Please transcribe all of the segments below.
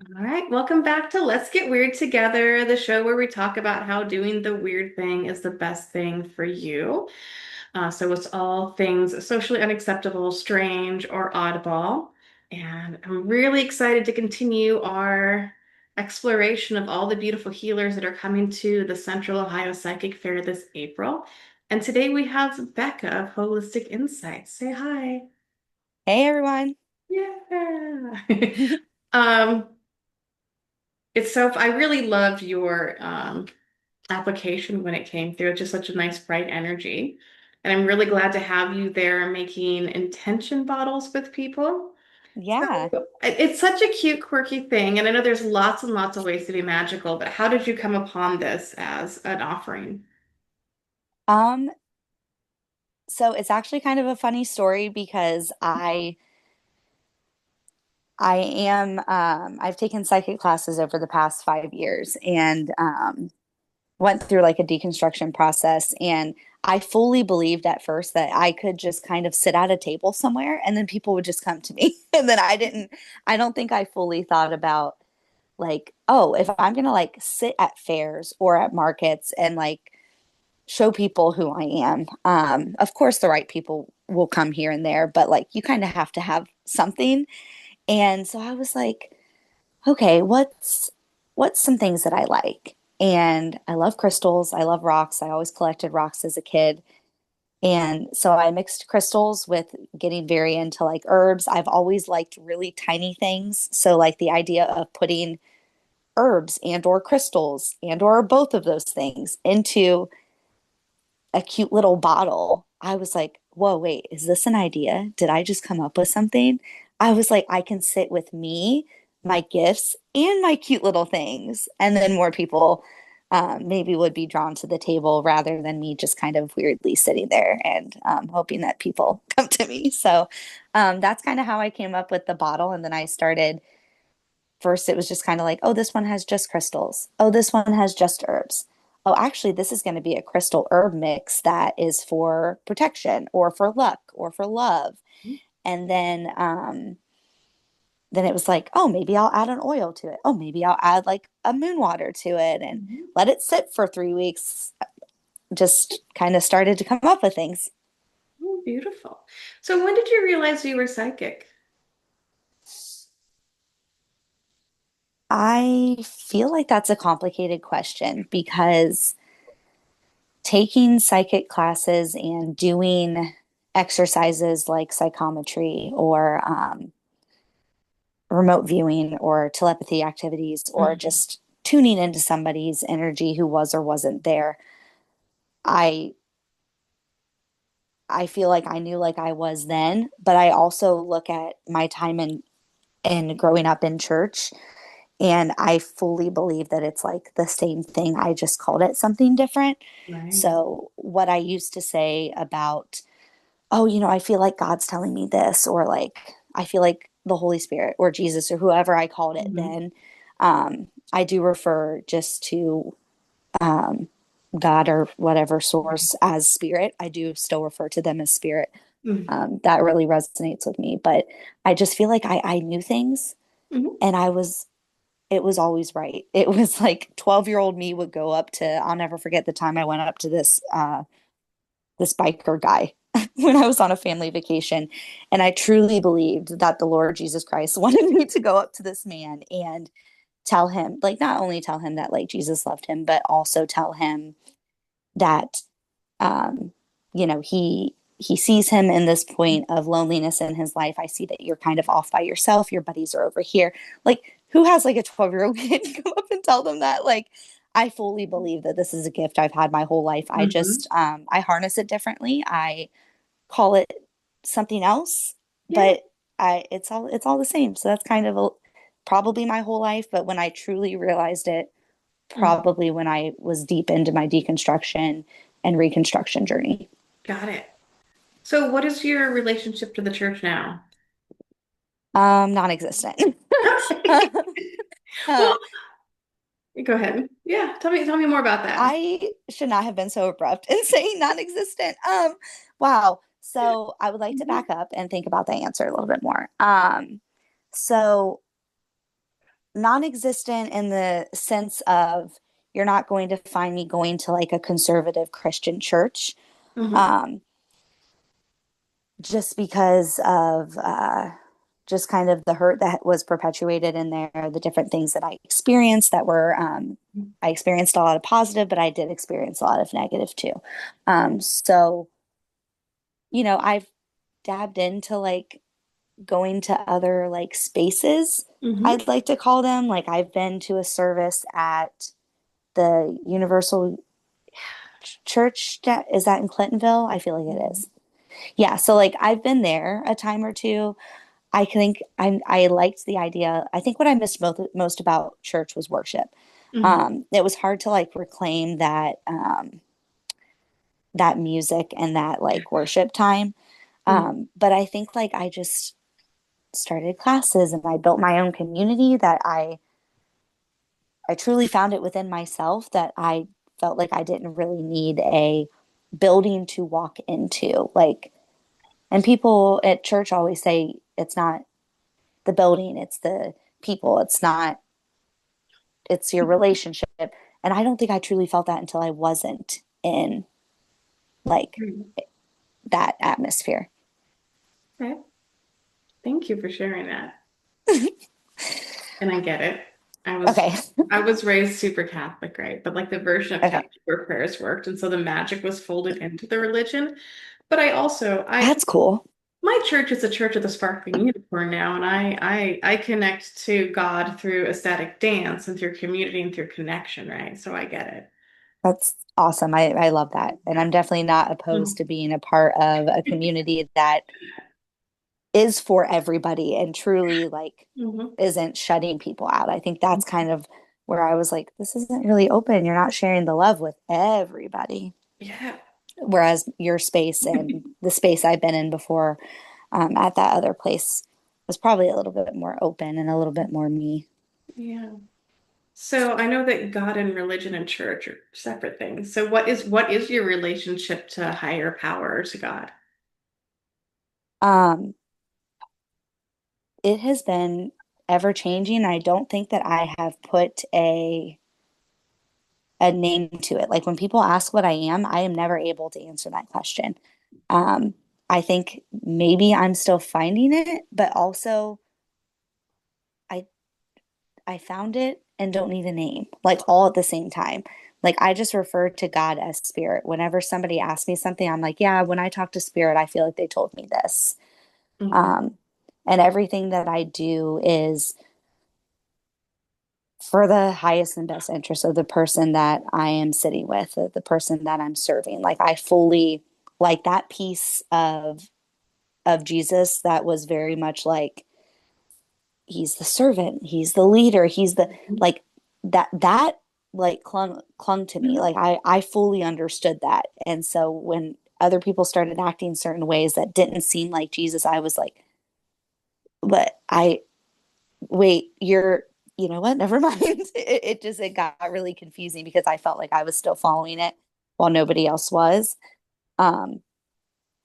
All right, welcome back to Let's Get Weird Together, the show where we talk about how doing the weird thing is the best thing for you. So it's all things socially unacceptable, strange, or oddball. And I'm really excited to continue our exploration of all the beautiful healers that are coming to the Central Ohio Psychic Fair this April. And today we have Becca of Holistic Insights. Say hi. Hey everyone. Yeah. Um, I really loved your application when it came through. It's just such a nice, bright energy. And I'm really glad to have you there making intention bottles with people. So Yeah. it's such a cute, quirky thing. And I know there's lots and lots of ways to be magical, but how did you come upon this as an offering? Um, so it's actually kind of a funny story because I've taken psychic classes over the past 5 years and went through like a deconstruction process, and I fully believed at first that I could just kind of sit at a table somewhere and then people would just come to me. And then I don't think I fully thought about like, oh, if I'm gonna like sit at fairs or at markets and like show people who I am. Of course, the right people will come here and there, but like you kind of have to have something. And so I was like, okay, what's some things that I like? And I love crystals. I love rocks. I always collected rocks as a kid. And so I mixed crystals with getting very into like herbs. I've always liked really tiny things. So like the idea of putting herbs and or crystals and or both of those things into a cute little bottle. I was like, whoa, wait, is this an idea? Did I just come up with something? I was like, I can sit with me, my gifts, and my cute little things. And then more people maybe would be drawn to the table rather than me just kind of weirdly sitting there and hoping that people come to me. So that's kind of how I came up with the bottle. And then I started first, it was just kind of like, oh, this one has just crystals. Oh, this one has just herbs. Oh, actually, this is going to be a crystal herb mix that is for protection or for luck or for love. And then it was like, oh, maybe I'll add an oil to it. Oh, maybe I'll add like a moon water to it and Mhm. let it sit for 3 weeks. Just kind of started to come up with things. Oh, beautiful. So when did you realize you were psychic? I feel like that's a complicated question because taking psychic classes and doing exercises like psychometry or remote viewing or telepathy activities or Mhm. just tuning into somebody's energy who was or wasn't there. I I feel like I knew like I was then, but I also look at my time in growing up in church, and I fully believe that it's like the same thing. I just called it something different. Right. So what I used to say about, oh, I feel like God's telling me this, or like I feel like the Holy Spirit or Jesus or whoever I called it Mhm. then, I do refer just to um, God or whatever source as spirit. I do still refer to them as spirit. Mhm. That really resonates with me. But I just feel like I knew things, Mhm. and it was always right. It was like 12-year-old me would go up to, I'll never forget the time I went up to this biker guy when I was on a family vacation. And I truly believed that the Lord Jesus Christ wanted me to go up to this man and tell him, like, not only tell him that, like, Jesus loved him, but also tell him that, um, he sees him in this point of loneliness in his life. I see that you're kind of off by yourself. Your buddies are over here. Like, who has like a 12-year-old kid come up and tell them that? Like, I fully believe that this is a gift I've had my whole life. I Mhm. just I harness it differently. I call it something else, Yeah. but it's all the same. So that's kind of probably my whole life. But when I truly realized it, Mhm. probably when I was deep into my deconstruction and reconstruction journey. Got it. So what is your relationship to the church now? Non-existent. Well, uh, go ahead. Yeah, tell me more about that. I should not have been so abrupt in saying non-existent. Wow. So I would like to Mhm. back up and think about the answer a little bit more. So non-existent in the sense of you're not going to find me going to like a conservative Christian church, Hmm. um, just because of just kind of the hurt that was perpetuated in there, the different things that I experienced that were, I experienced a lot of positive, but I did experience a lot of negative too. So, I've dabbed into like going to other like spaces, Hmm. I'd like to call them. Like I've been to a service at the Universal Church. Is that in Clintonville? I feel like it is. Yeah. So like I've been there a time or two. I think I liked the idea. I think what I missed most about church was worship. Hmm. It was hard to like reclaim that music and that like worship time. Hmm. But I think like I just started classes and I built my own community that I truly found it within myself that I felt like I didn't really need a building to walk into. Like, and people at church always say it's not the building, it's the people. It's not, it's your relationship. And I don't think I truly felt that until I wasn't in like that atmosphere. Okay. Thank you for sharing that. And I get it. I was Okay. I was raised super Catholic, right? But like the version of Okay. Catholic where prayers worked, and so the magic was folded into the religion. But I also I That's cool. my church is a church of the sparkling unicorn now, and I connect to God through ecstatic dance and through community and through connection, right? So I get it. That's awesome. I love that. And Yeah. I'm definitely not opposed Mhm. to being a part of a community that is for everybody and truly like Mhm. isn't shutting people out. I think that's kind of where I was like, this isn't really open. You're not sharing the love with everybody. Yeah. Whereas your space and the space I've been in before at that other place was probably a little bit more open and a little bit more me. Yeah. So I know that God and religion and church are separate things. So what is your relationship to higher power or to God? Um, it has been ever changing. I don't think that I have put a name to it. Like when people ask what I am never able to answer that question. Um, I think maybe I'm still finding it, but also I I found it and don't need a name, like all at the same time. Like I just refer to God as spirit. Whenever somebody asks me something, I'm like, yeah, when I talk to spirit, I feel like they told me this. Mhm. Um, and everything that I do is for the highest and best interest of the person that I am sitting with, the person that I'm serving. Like I fully like that piece of Jesus that was very much like he's the servant, he's the leader, he's the like that like clung to me. Mhm. Like I fully understood that. And so when other people started acting certain ways that didn't seem like Jesus, I was like, but I wait, you know what? Never mind. It got really confusing because I felt like I was still following it while nobody else was. Um,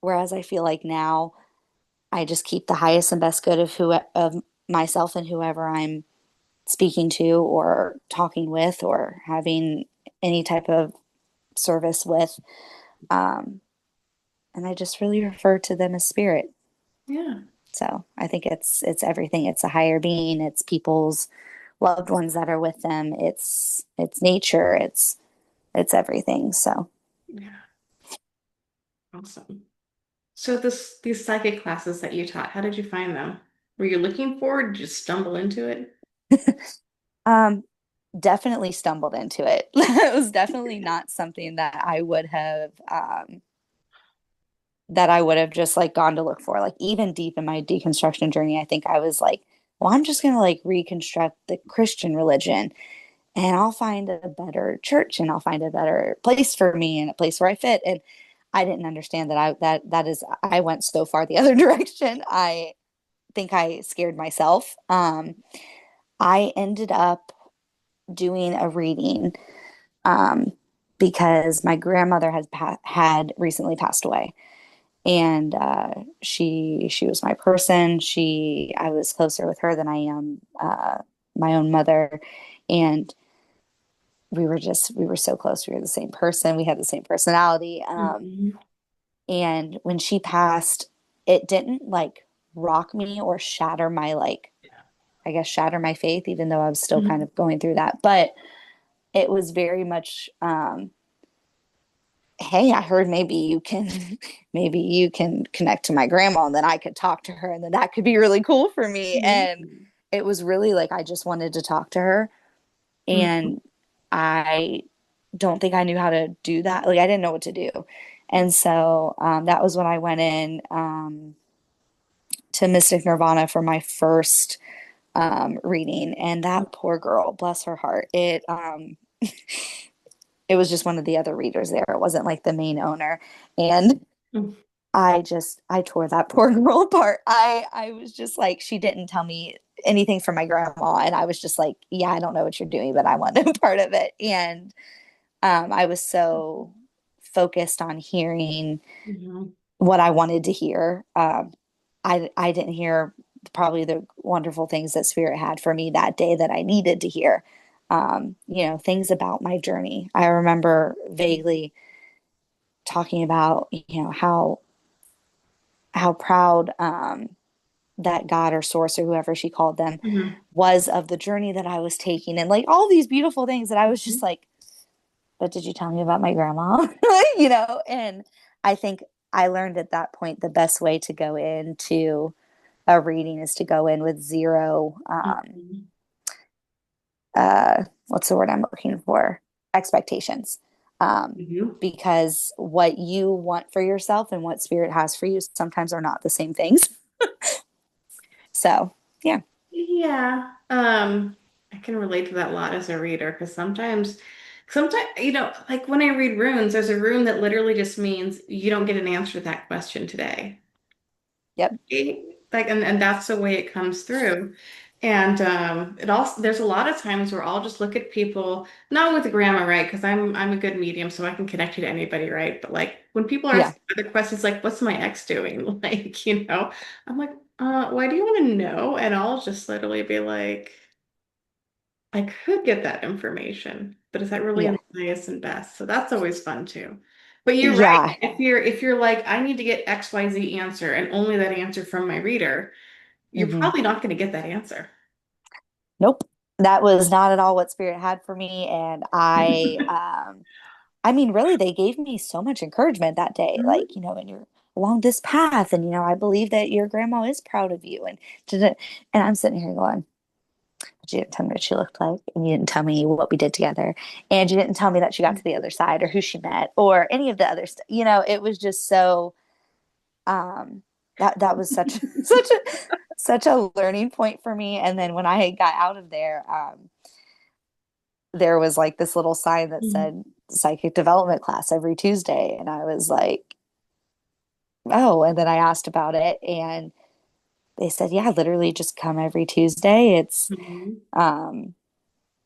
Whereas I feel like now I just keep the highest and best good of myself and whoever I'm speaking to or talking with or having any type of service with. Um, and I just really refer to them as spirit. Yeah. So I think it's everything. It's a higher being. It's people's loved ones that are with them. It's nature. It's everything. So Yeah. Awesome. So these psychic classes that you taught, how did you find them? Were you looking for it? Did you stumble into it? um definitely stumbled into it. It was definitely not something that I would have just like gone to look for. Like even deep in my deconstruction journey, I think I was like, well, I'm just gonna like reconstruct the Christian religion and I'll find a better church and I'll find a better place for me and a place where I fit. And I didn't understand that that is I went so far the other direction. I think I scared myself. I ended up doing a reading um, because my grandmother had recently passed away, and she was my person. I was closer with her than I am my own mother, and we were so close. We were the same person. We had the same personality. Mhm. And when she passed, it didn't like rock me or shatter my like, I guess shatter my faith, even though I was still kind Mhm. of going through that. But it was very much, hey, I heard maybe you can maybe you can connect to my grandma and then I could talk to her and then that could be really cool for me. And Mhm. it was really like I just wanted to talk to her. Mhm. And I don't think I knew how to do that. Like I didn't know what to do. And so that was when I went in to Mystic Nirvana for my first reading. And that poor girl, bless her heart, it was just one of the other readers there. It wasn't like the main owner. And Mhm. I tore that poor girl apart. I was just like, she didn't tell me anything from my grandma. And I was just like, yeah, I don't know what you're doing, but I want no part of it. And I was so focused on hearing Mhm. what I wanted to hear. I didn't hear probably the wonderful things that Spirit had for me that day that I needed to hear. Things about my journey. I remember vaguely talking about, how proud that God or source or whoever she called them Mhm. was of the journey that I was taking, and like all these beautiful things that I was just Mhm. like, but did you tell me about my grandma? And I think I learned at that point the best way to go into a reading is to go in with zero, Mhm. what's the word I'm looking for? Expectations. Um, Mhm. because what you want for yourself and what spirit has for you sometimes are not the same things. So, yeah. Yeah. I can relate to that a lot as a reader because sometimes, like when I read runes, there's a rune that literally just means you don't get an answer to that question today. Yep. Like, and that's the way it comes through. And it also there's a lot of times where I'll just look at people, not with grammar, right? Because I'm a good medium, so I can connect you to anybody, right? But like when people are Yeah. asking other questions like, what's my ex doing? Like, I'm like, why do you want to know? And I'll just literally be like, I could get that information, but is that really in Yeah. the highest and best? So that's always fun too. But you're right. Yeah. If you're like, I need to get XYZ answer and only that answer from my reader, you're Hmm. probably not going to get that answer. Nope. That was not at all what spirit had for me. And I mean, really, they gave me so much encouragement that day. Mhm. Like, when you're along this path and, I believe that your grandma is proud of you. And I'm sitting here going, but you didn't tell me what she looked like. And you didn't tell me what we did together. And you didn't tell me that she got to the other side or who she met or any of the other stuff. It was just so, um, that was such, such a learning point for me. And then when I got out of there, there was like this little sign that Mhm. said psychic development class every Tuesday. And I was like, oh, and then I asked about it and they said, yeah, literally just come every Tuesday. Mhm. Um,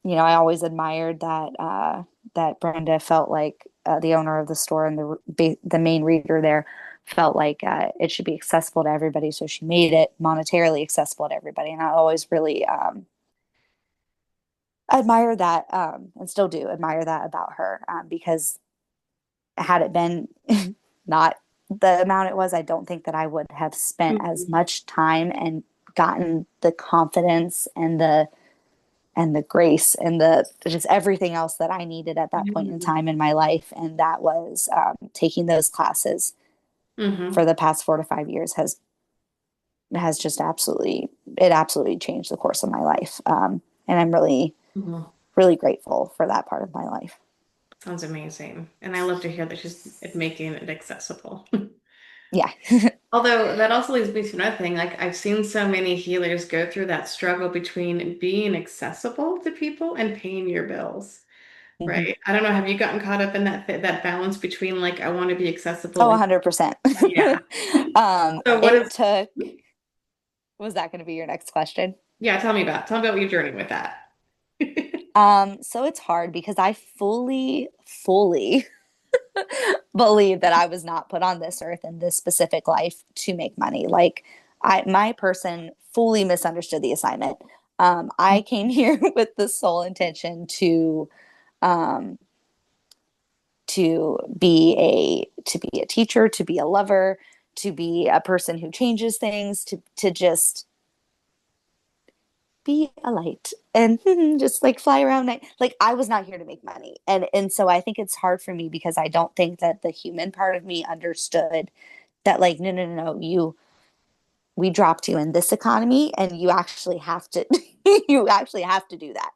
I always admired that Brenda felt like the owner of the store and the main reader there felt like it should be accessible to everybody. So she made it monetarily accessible to everybody. And I always really admire that and still do admire that about her because had it been not the amount it was, I don't think that I would have spent as Mhm. much time and gotten the confidence and the grace and the just everything else that I needed at that point in Mhm. time in my life. And that was taking those classes Mhm. for the past 4 to 5 years has just absolutely changed the course of my life. And I'm really, Mhm. really grateful for that part of my life. Sounds amazing. And I love to hear that she's making it accessible. Yeah. Although that also leads me to another thing. Like I've seen so many healers go through that struggle between being accessible to people and paying your bills, Hmm. right? I don't know. Have you gotten caught up in that balance between like I want to be accessible Oh, and 100%. yeah. So what It is took, was that going to be your next question? yeah, tell me about your journey with that. So it's hard because I fully believe that I was not put on this earth in this specific life to make money. Like my person fully misunderstood the assignment. I came here with the sole intention um, to be a teacher, to be a lover, to be a person who changes things, to just be a light and just like fly around night. Like I was not here to make money. And so I think it's hard for me because I don't think that the human part of me understood that like no, you we dropped you in this economy and you actually have to you actually have to do that.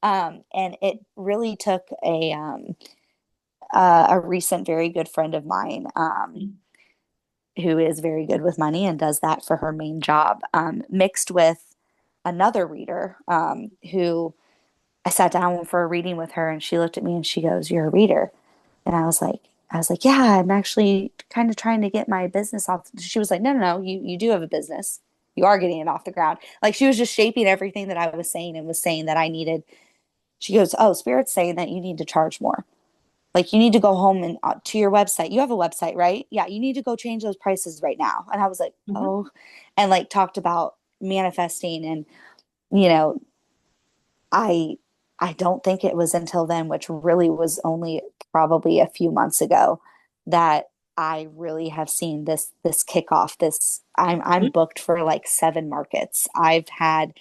And it really took a recent very good friend of mine who is very good with money and does that for her main job, mixed with another reader who I sat down for a reading with her and she looked at me and she goes, "You're a reader." And I was like, "Yeah, I'm actually kind of trying to get my business off." She was like, "No, you do have a business. You are getting it off the ground." Like she was just shaping everything that I was saying and was saying that I needed. She goes, "Oh, Spirit's saying that you need to charge more. Like you need to go home and to your website. You have a website, right? Yeah, you need to go change those prices right now." And I was like, Mhm. "Oh," and like talked about manifesting and you know, I I don't think it was until then, which really was only probably a few months ago, that I really have seen this kickoff. This I'm booked for like 7 markets. I've had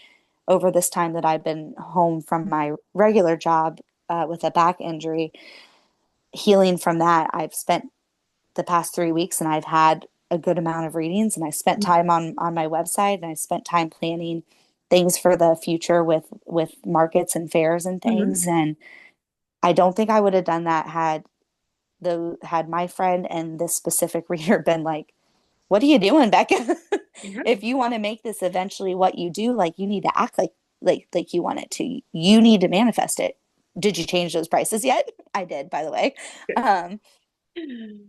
over this time that I've been home from my regular job with a back injury, healing from that. I've spent the past 3 weeks and I've had a good amount of readings and I spent time on my website and I spent time planning things for the future with markets and fairs and Mhm. things. And I don't think I would have done that had my friend and this specific reader been like, "What are you doing, Becca? Yeah. If you want to make this eventually what you do, like you need to act like you want it to. You need to manifest it. Did you change those prices yet?" I did, by the way. Um,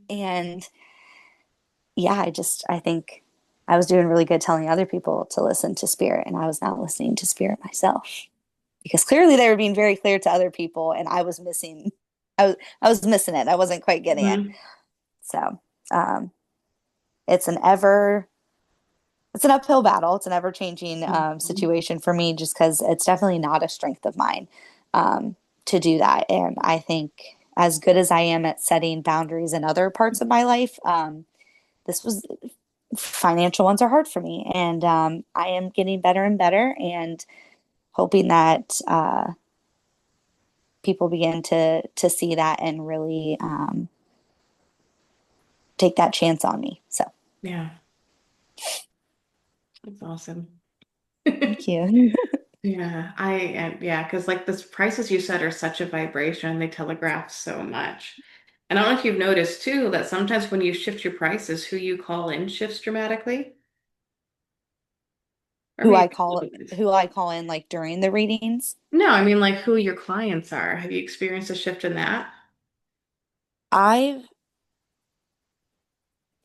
and yeah, I think I was doing really good telling other people to listen to spirit, and I was not listening to spirit myself because clearly they were being very clear to other people, and I was missing it. I wasn't quite getting it. Mhm. So um, it's an ever it's an uphill battle. It's an ever changing Mhm. situation for me, just because it's definitely not a strength of mine to do that. And I think as good as I am at setting boundaries in other parts of my life, this was financial ones are hard for me, and I am getting better and better, and hoping that people begin to see that and really take that chance on me. So Yeah, that's awesome. thank you. Yeah, yeah, because like the prices you said are such a vibration, they telegraph so much. And I don't know if you've noticed too that sometimes when you shift your prices, who you call in shifts dramatically. Or who maybe I a call little bit. who I call in like during the readings. No, I mean like who your clients are. Have you experienced a shift in that? I've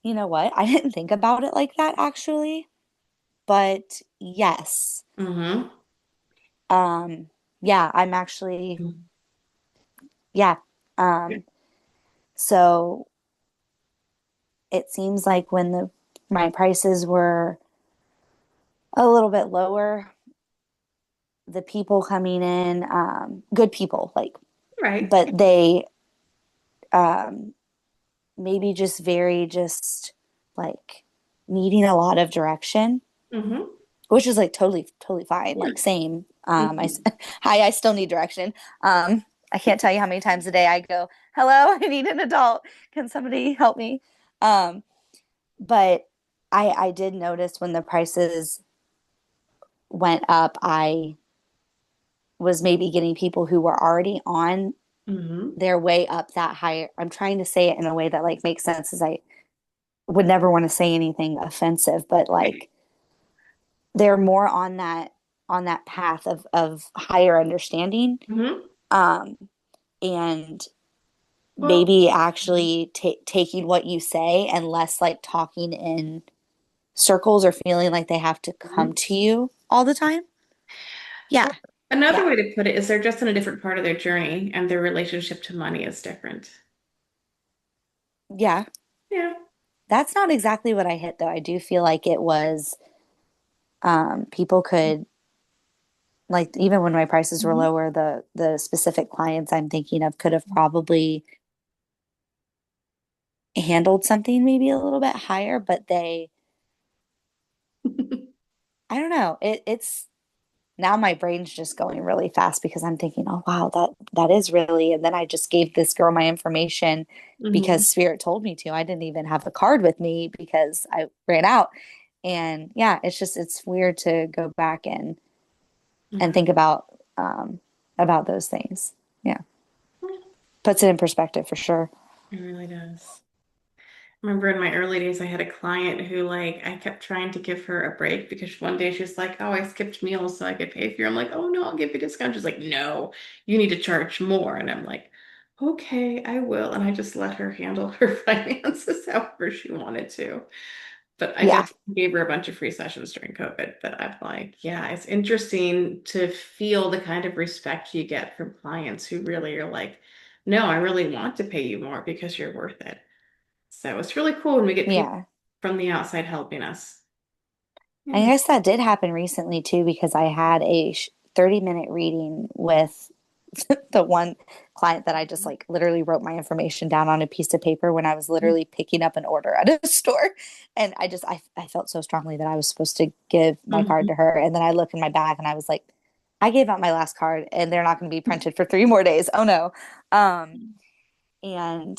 You know what? I didn't think about it like that actually, but yes. Mm-hmm. Um yeah, I'm actually yeah. Um so it seems like when the my prices were a little bit lower, the people coming in, good people, like, Right. but they um, maybe just very just like needing a lot of direction, Mm-hmm. which is like totally fine. Yeah. Like same. Mhm. Hi, I still need direction. I can't tell you how many times a day I go, "Hello, I need an adult. Can somebody help me?" Um, but I did notice when the prices went up, I was maybe getting people who were already on Mm-hmm. their way up that higher. I'm trying to say it in a way that like makes sense as I would never want to say anything offensive, but Right. like they're more on that path of higher understanding. Mm-hmm. Um, and Well, maybe actually taking what you say and less like talking in circles or feeling like they have to come mhm. to you all the time. Well, Yeah. another Yeah. way to put it is they're just in a different part of their journey and their relationship to money is different. Yeah. Yeah. That's not exactly what I hit though. I do feel like it was people could like even when my prices were Mhm. lower, the specific clients I'm thinking of could have probably handled something maybe a little bit higher, but I don't know. It's now my brain's just going really fast because I'm thinking, oh wow, that is really, and then I just gave this girl my information Mhm. because Spirit told me to. I didn't even have the card with me because I ran out. And yeah, it's weird to go back and Yeah, think about those things. Yeah. Puts it in perspective for sure. it really does. Remember in my early days, I had a client who, like, I kept trying to give her a break because one day she's like, "Oh, I skipped meals so I could pay for you." I'm like, "Oh no, I'll give you a discount." She's like, "No, you need to charge more." And I'm like, "Okay, I will." And I just let her handle her finances however she wanted to. But I Yeah. definitely gave her a bunch of free sessions during COVID. But I'm like, yeah, it's interesting to feel the kind of respect you get from clients who really are like, "No, I really want to pay you more because you're worth it." So it's really cool when we get people Yeah. from the outside helping us. I Yeah. guess that did happen recently too, because I had a 30-minute reading with the one client that I just like literally wrote my information down on a piece of paper when I was literally picking up an order at a store. And I felt so strongly that I was supposed to give my card Mhm. to her. And then I looked in my bag and I was like, I gave out my last card and they're not going to be printed for 3 more days. Oh no. Um, and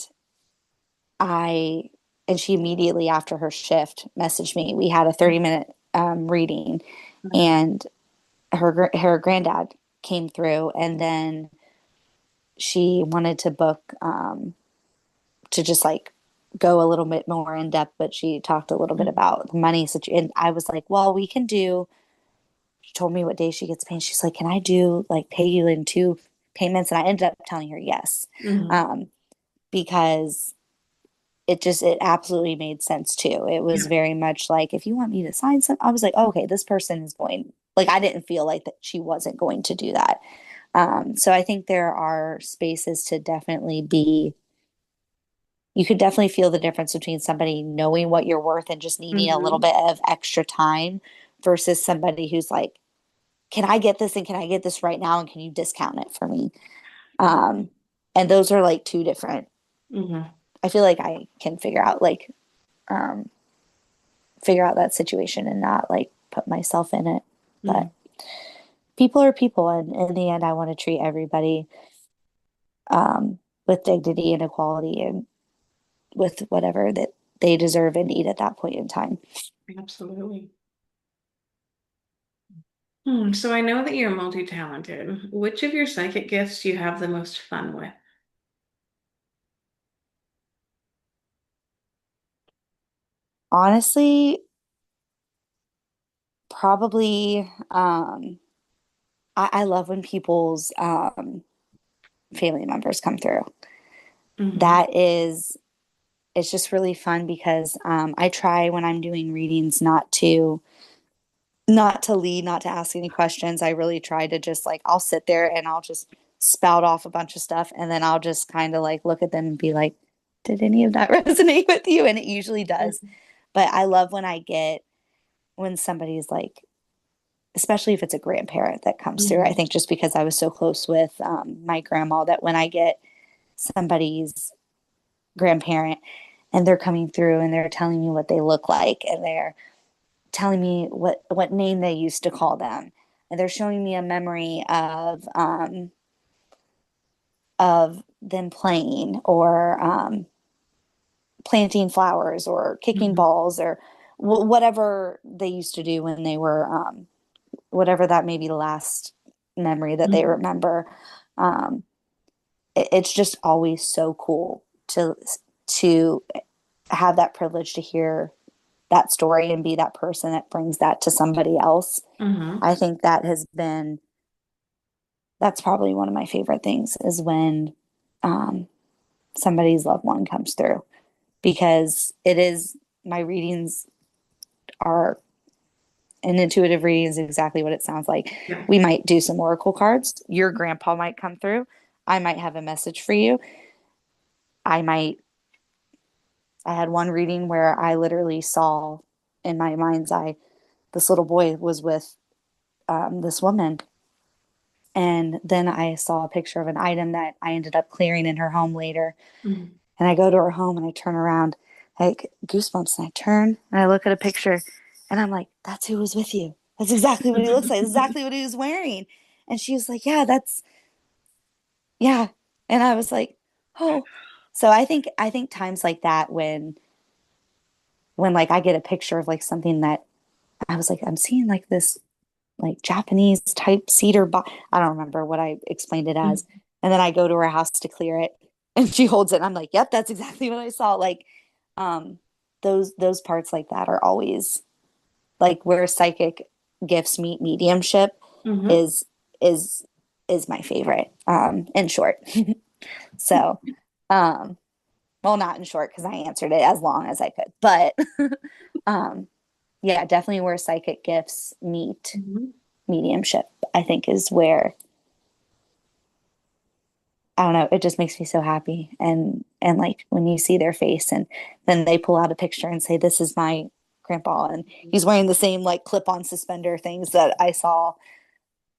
I and she immediately after her shift messaged me. We had a 30-minute reading, Mhm. and her granddad came through, and then she wanted to book to just like go a little bit more in depth, but she talked a little bit Mhm. about the money situation. And I was like, well, we can do. She told me what day she gets paid. She's like, can I do like pay you in two payments? And I ended up telling her yes, Mhm. um, because it absolutely made sense too. It was Yeah. very much like if you want me to sign some, I was like, oh, okay, this person is going, like I didn't feel like that she wasn't going to do that. So I think there are spaces to definitely be, you could definitely feel the difference between somebody knowing what you're worth and just needing a little Mhm. bit of extra time versus somebody who's like, can I get this and can I get this right now and can you discount it for me? Um, and those are like two different, Mhm. I feel like I can um, figure out that situation and not like put myself in it. But Mhm. people are people, and in the end, I want to treat everybody with dignity and equality and with whatever that they deserve and need at that point in time. Absolutely. So I know that you're multi-talented. Which of your psychic gifts do you have the most fun with? Honestly, probably I love when people's family members come through. Mhm. That is, it's just really fun because I try when I'm doing readings not to lead, not to ask any questions. I really try to just like, I'll sit there and I'll just spout off a bunch of stuff and then I'll just kind of like look at them and be like, did any of that resonate with you? And it usually does. Mhm. But I love when somebody's like, especially if it's a grandparent that comes through. I Mhm. think just because I was so close with my grandma that when I get somebody's grandparent and they're coming through and they're telling me what they look like and they're telling me what name they used to call them, and they're showing me a memory of them playing or planting flowers or kicking Mhm. balls or whatever they used to do when they were whatever that may be the last memory that they Mhm. remember. Um, it's just always so cool to have that privilege to hear that story and be that person that brings that to somebody else. Mhm. I think that's probably one of my favorite things is when um, somebody's loved one comes through because it is my readings are an intuitive reading is exactly what it sounds like. Yeah. We might do some oracle cards. Your grandpa might come through. I might have a message for you. I might. I had one reading where I literally saw in my mind's eye this little boy was with this woman, And then I saw a picture of an item that I ended up clearing in her home later. Mhm. And I go to her home and I turn around, like goosebumps, and I turn and I look at a picture and I'm like, that's who was with you. That's exactly what he looks like, exactly what he was wearing. And she was like, yeah, yeah. And I was like, oh. So I think times like that when like I get a picture of like something that I was like, I'm seeing like this like Japanese type cedar I don't remember what I explained it as. And then I go to her house to clear it and she holds it and I'm like, yep, that's exactly what I saw. Like um those parts like that are always like where psychic gifts meet mediumship Mhm. is is is my favorite in short. So um well, not in short because I answered it as long as I could, but um yeah, definitely where psychic gifts meet Mhm. mediumship, I think is where I don't know, it just makes me so happy. And like when you see their face and then they pull out a picture and say, this is my grandpa and he's wearing the same like clip-on suspender things that I saw.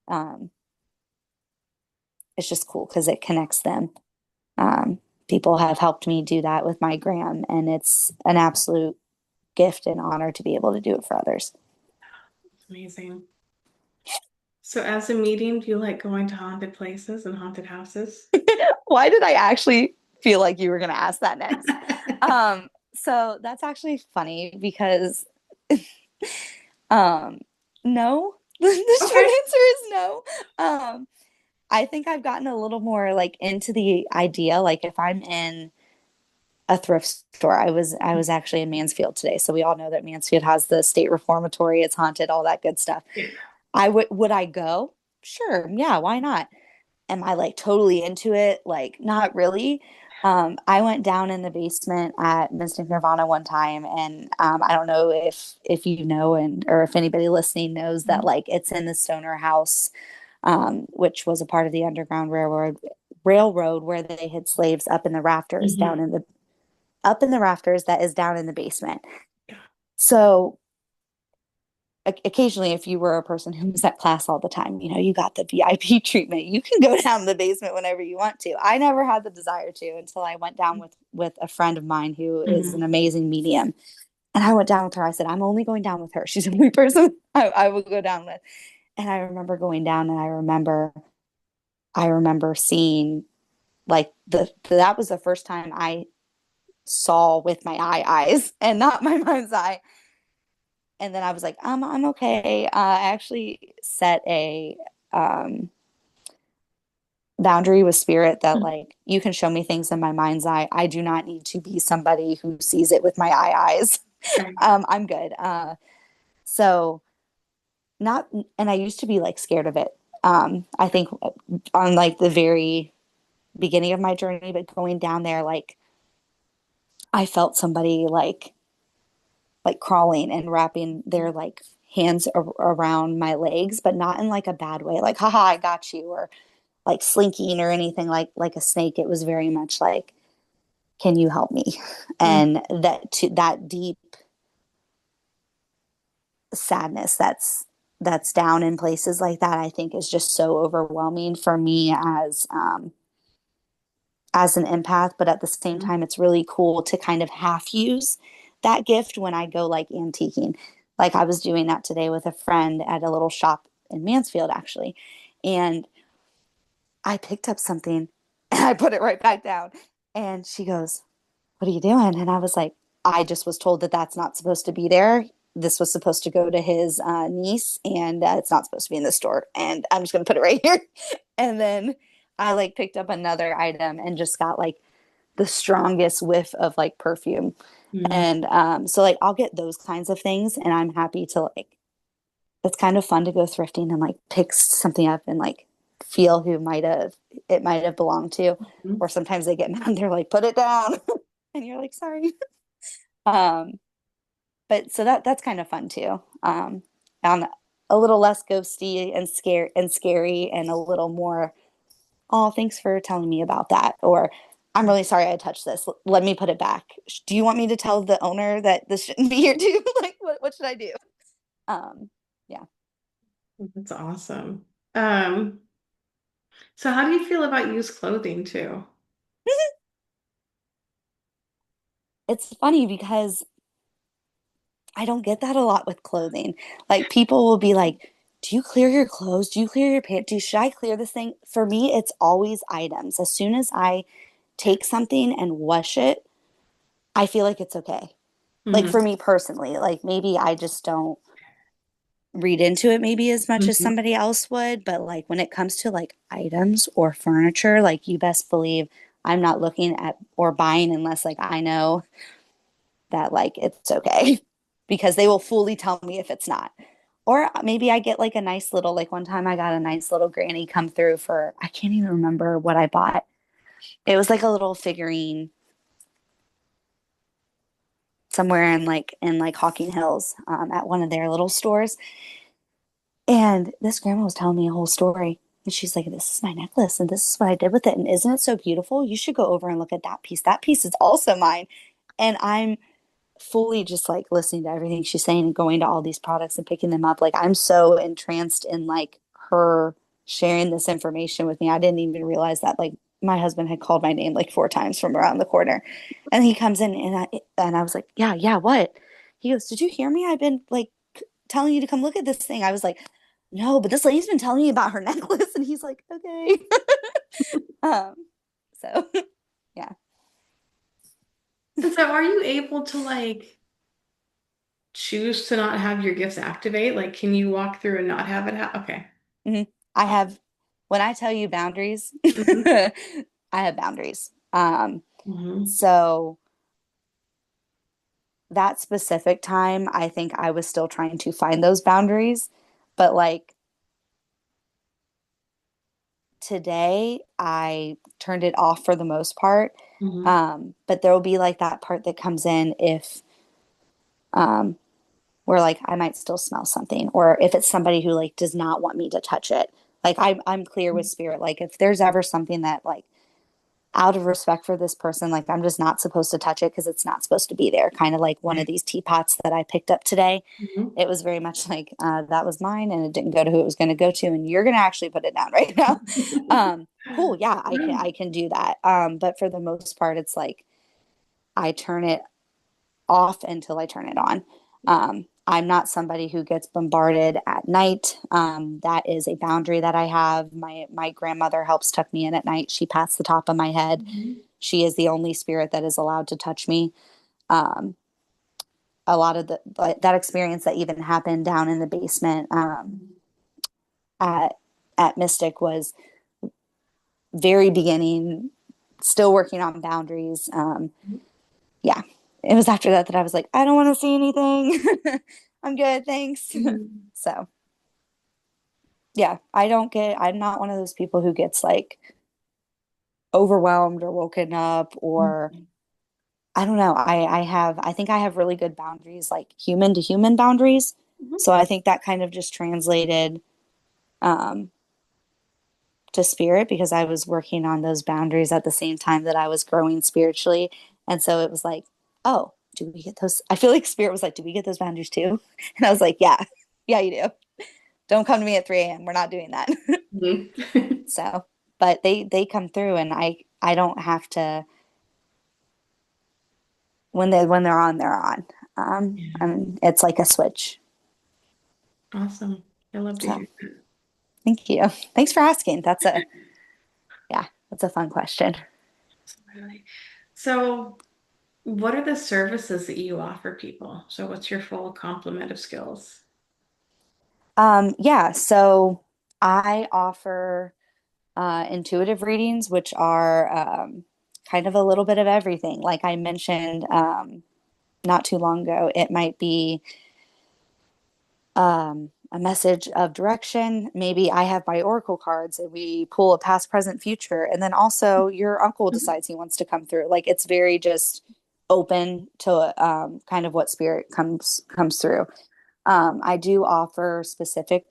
Um, it's just cool because it connects them. Um, People have helped me do that with my gram, and it's an absolute gift and honor to be able to do it for others. Amazing. So as a medium, do you like going to haunted places and haunted houses? Why did I actually feel like you were going to ask that next? So that's actually funny because um, no, the short Okay. answer is no. Um, I think I've gotten a little more like into the idea, like if I'm in a thrift store. I was actually in Mansfield today, so we all know that Mansfield has the state reformatory. It's haunted, all that good stuff. Yeah. Would I go? Sure, yeah, why not? Am I like totally into it? Like, not really. I went down in the basement at Mystic Nirvana one time, and I don't know if you know, and or if anybody listening knows that Mhm. like it's in the Stoner House, which was a part of the Underground Railroad where they hid slaves Mhm. up in the rafters that is down in the basement. So occasionally, if you were a person who was at class all the time, you got the VIP treatment. You can go down in the basement whenever you want to. I never had the desire to until I went down with a friend of mine who is an Mhm. amazing medium. And I went down with her. I said, I'm only going down with her. She's the only person I will go down with. And I remember going down and I remember seeing like that was the first time I saw with my eyes and not my mind's eye. And then I was like, I'm okay. I actually set a um, boundary with spirit that like you can show me things in my mind's eye. I do not need to be somebody who sees it with my eyes. Right. I'm good. So not, and I used to be like scared of it. I think on like the very beginning of my journey, but going down there, like I felt somebody like crawling and wrapping their like hands around my legs, but not in like a bad way, like haha, I got you, or like slinking or anything like a snake. It was very much like, can you help me? Mhm. And that deep sadness that's down in places like that, I think is just so overwhelming for me as an empath, but at the same Mhm. time, it's really cool to kind of half use that gift when I go like antiquing. Like I was doing that today with a friend at a little shop in Mansfield, actually. And I picked up something and I put it right back down. And she goes, what are you doing? And I was like, I just was told that that's not supposed to be there. This was supposed to go to his niece, and it's not supposed to be in the store. And I'm just going to put it right here. And then I like picked up another item and just got like the strongest whiff of like perfume. Mhm. And so like I'll get those kinds of things, and I'm happy to like. It's kind of fun to go thrifting and like pick something up and like feel who might have belonged to. Mhm. Or sometimes they get mad and they're like, put it down, and you're like, sorry. Um, but so that's kind of fun too. On a little less ghosty and scary and a little more, oh, thanks for telling me about that. Or I'm really sorry I touched this. Let me put it back. Do you want me to tell the owner that this shouldn't be here too? Like, what should I do? Um, yeah. That's awesome. Um, So how do you feel about used clothing too? It's funny because I don't get that a lot with clothing. Like people will be like, "Do you clear your clothes? Do you clear your pants? Should I clear this thing?" For me, it's always items. As soon as I take something and wash it, I feel like it's okay. Like Hmm. for me personally, like maybe I just don't read into it maybe as much as Hmm. somebody else would, but like when it comes to like items or furniture, like you best believe I'm not looking at or buying unless like I know that like it's okay because they will fully tell me if it's not. Or maybe I get like a nice little, like one time I got a nice little granny come through for, I can't even remember what I bought. It was like a little figurine somewhere in like Hawking Hills at one of their little stores. And this grandma was telling me a whole story. And she's like, "This is my necklace and this is what I did with it. And isn't it so beautiful? You should go over and look at that piece. That piece is also mine." And I'm fully just like listening to everything she's saying and going to all these products and picking them up. Like I'm so entranced in like her sharing this information with me. I didn't even realize that like my husband had called my name like four times from around the corner. And he comes in and I was like, "Yeah, yeah, what?" He goes, "Did you hear me? I've been like telling you to come look at this thing." I was like, "No, but this lady's been telling me about her necklace." And he's like, "Okay." um, so yeah. And so are you able to like choose to not have your gifts activate? Like, can you walk through and not have it okay. Mhm. I have, when I tell you boundaries, Hmm. I have boundaries. Hmm. So that specific time, I think I was still trying to find those boundaries. But like today, I turned it off for the most part. Hmm. But there will be like that part that comes in if um, where like I might still smell something, or if it's somebody who like does not want me to touch it. Like I'm clear with spirit. Like if there's ever something that like out of respect for this person, like I'm just not supposed to touch it because it's not supposed to be there. Kind of like one of these teapots that I picked up today. Hmm. It was very much like that was mine and it didn't go to who it was going to go to, and you're going to actually put it down right now. Cool, yeah, I can do that. But for the most part, it's like I turn it off until I turn it on. I'm not somebody who gets bombarded at night. That is a boundary that I have. My grandmother helps tuck me in at night. She pats the top of my head. Hmm. She is the only spirit that is allowed to touch me. Um, a lot of that experience that even happened down in the basement at Mystic was very beginning, still working on boundaries. Yeah, it was after that that I was like, I don't want to see anything. I'm good, thanks. Hmm. So yeah, I'm not one of those people who gets like overwhelmed or woken up or I don't know. I think I have really good boundaries, like human to human boundaries. So I think that kind of just translated um, to spirit because I was working on those boundaries at the same time that I was growing spiritually. And so it was like, oh, do we get those? I feel like spirit was like, do we get those boundaries too? And I was like, yeah, yeah, you do. Don't come to me at 3 a.m. We're not doing that. Hmm. So, but they come through and I don't have to when they're on, they're on. I Yeah. mean, it's like a switch. Awesome. I love to So hear that. thank you. Thanks for asking. Yeah, that's a fun question. Absolutely. So, what are the services that you offer people? So, what's your full complement of skills? Yeah, so I offer intuitive readings, which are kind of a little bit of everything. Like I mentioned not too long ago, it might be a message of direction. Maybe I have my oracle cards and we pull a past, present, future. And then also your uncle decides he wants to come through. Like it's very just open to kind of what spirit comes through. I do offer specific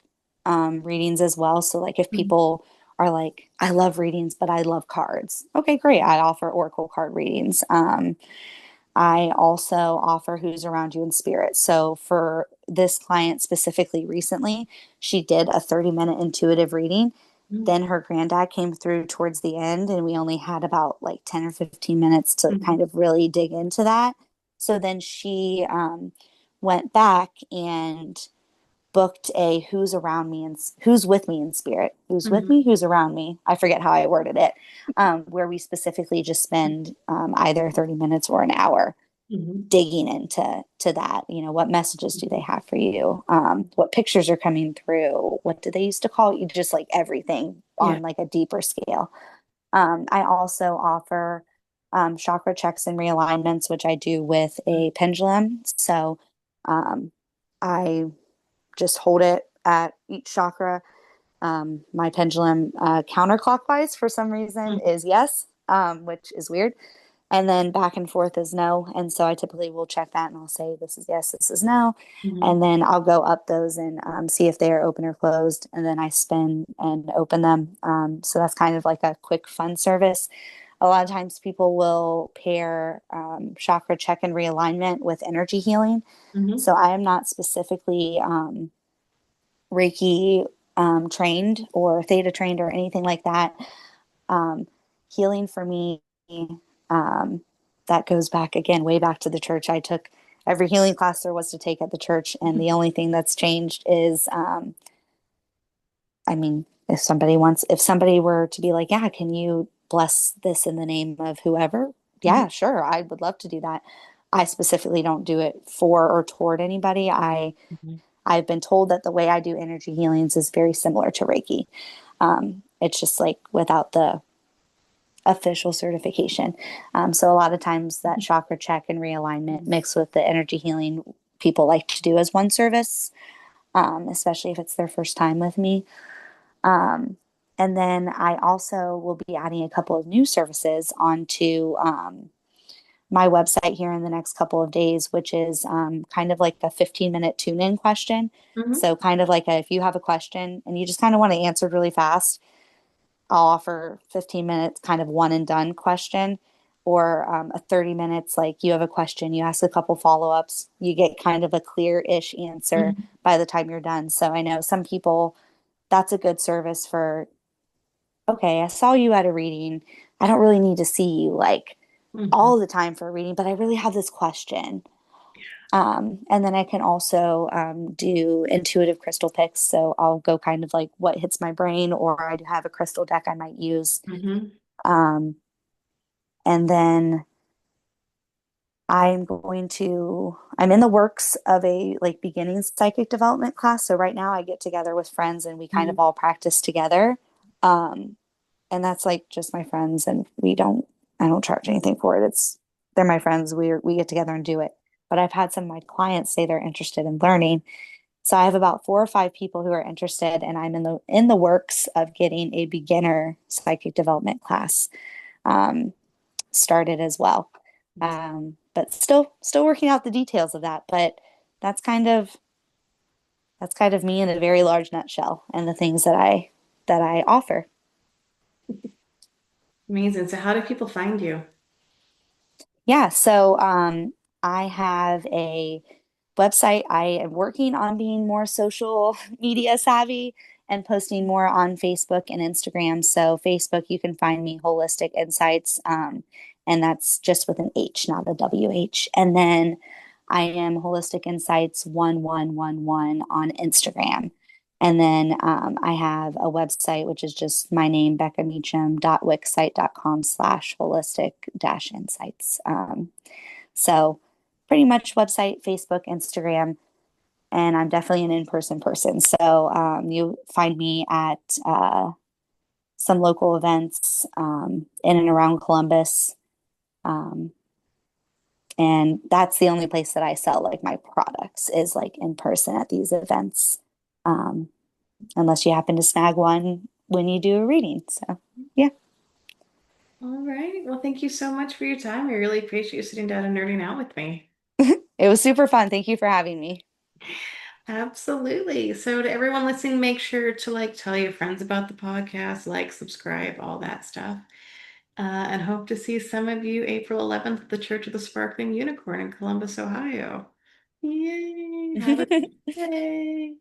readings as well. So like if Mhm. people are like, I love readings, but I love cards. Okay, great. I offer oracle card readings. I also offer Who's Around You in Spirit. So for this client specifically recently, she did a 30-minute intuitive reading. Then her granddad came through towards the end, and we only had about like 10 or 15 minutes to Mhm. kind of really dig into that. So then she went back and booked a who's around me and who's with me in spirit, who's with Mhm. me, who's around me. I forget how I worded it, where we specifically just spend either 30 minutes or an hour Mhm. digging into that. What messages do they have for you? What pictures are coming through? What do they used to call you? Just like everything Yeah. on like a deeper scale. I also offer chakra checks and realignments, which I do with a pendulum. So um, I just hold it at each chakra. My pendulum counterclockwise for some reason Mhm. is yes, which is weird. And then back and forth is no. And so I typically will check that and I'll say, this is yes, this is no. And Mhm. then I'll go up those and see if they are open or closed. And then I spin and open them. So that's kind of like a quick, fun service. A lot of times people will pair chakra check and realignment with energy healing. Mhm. So I am not specifically Reiki trained or theta trained or anything like that. Um, Healing for me, um, that goes back again, way back to the church. I took every healing class there was to take at the church. And the only thing that's changed is, I mean, if somebody were to be like, yeah, can you bless this in the name of whoever? Mhm. Yeah, sure. I would love to do that. I specifically don't do it for or toward anybody. Mhm. I've been told that the way I do energy healings is very similar to Reiki. It's just like without the official certification. So a lot of times that chakra check and realignment mixed with the energy healing people like to do as one service, especially if it's their first time with me. And then I also will be adding a couple of new services onto my website here in the next couple of days, which is kind of like a 15-minute tune in question. Mhm. So, kind of like if you have a question and you just kind of want to answer it really fast, I'll offer 15 minutes, kind of one and done question, or a 30 minutes, like you have a question, you ask a couple follow ups, you get kind of a clear ish answer Mhm. by the time you're done. So, I know some people, that's a good service for, okay, I saw you at a reading. I don't really need to see you like Mhm. all the time for a reading, but I really have this question. And then I can also do intuitive crystal picks. So I'll go kind of like what hits my brain, or I have a crystal deck I might use. Mhm. Um, and then I'm in the works of a like beginning psychic development class. So right now I get together with friends and we kind of Mhm. all practice together. Um, and that's like just my friends, and I don't charge anything for it. They're my friends. We get together and do it. But I've had some of my clients say they're interested in learning. So I have about 4 or 5 people who are interested, and I'm in the works of getting a beginner psychic development class um, started as well. But still working out the details of that. But that's kind of that's kind of me in a very large nutshell, and the things that I offer. Amazing. So how do people find you? Yeah, so I have a website. I am working on being more social media savvy and posting more on Facebook and Instagram. So, Facebook, you can find me Holistic Insights, and that's just with an H, not a WH. And then I am Holistic Insights 1111 on Instagram. And then I have a website, which is just my name, Becca Meacham, .wixsite.com/holistic dash insights. So pretty much website, Facebook, Instagram, and I'm definitely an in-person person. So you find me at some local events in and around Columbus. Um, and that's the only place that I sell like my products is like in person at these events. Um, Unless you happen to snag one when you do a reading. So, yeah, All right. Well, thank you so much for your time. I really appreciate you sitting down and nerding out with me. it was super fun. Thank you for having me. Absolutely. So to everyone listening, make sure to like tell your friends about the podcast, like, subscribe, all that stuff. And hope to see some of you April 11th at the Church of the Sparkling Unicorn in Columbus, Ohio. Yay! Have a good day.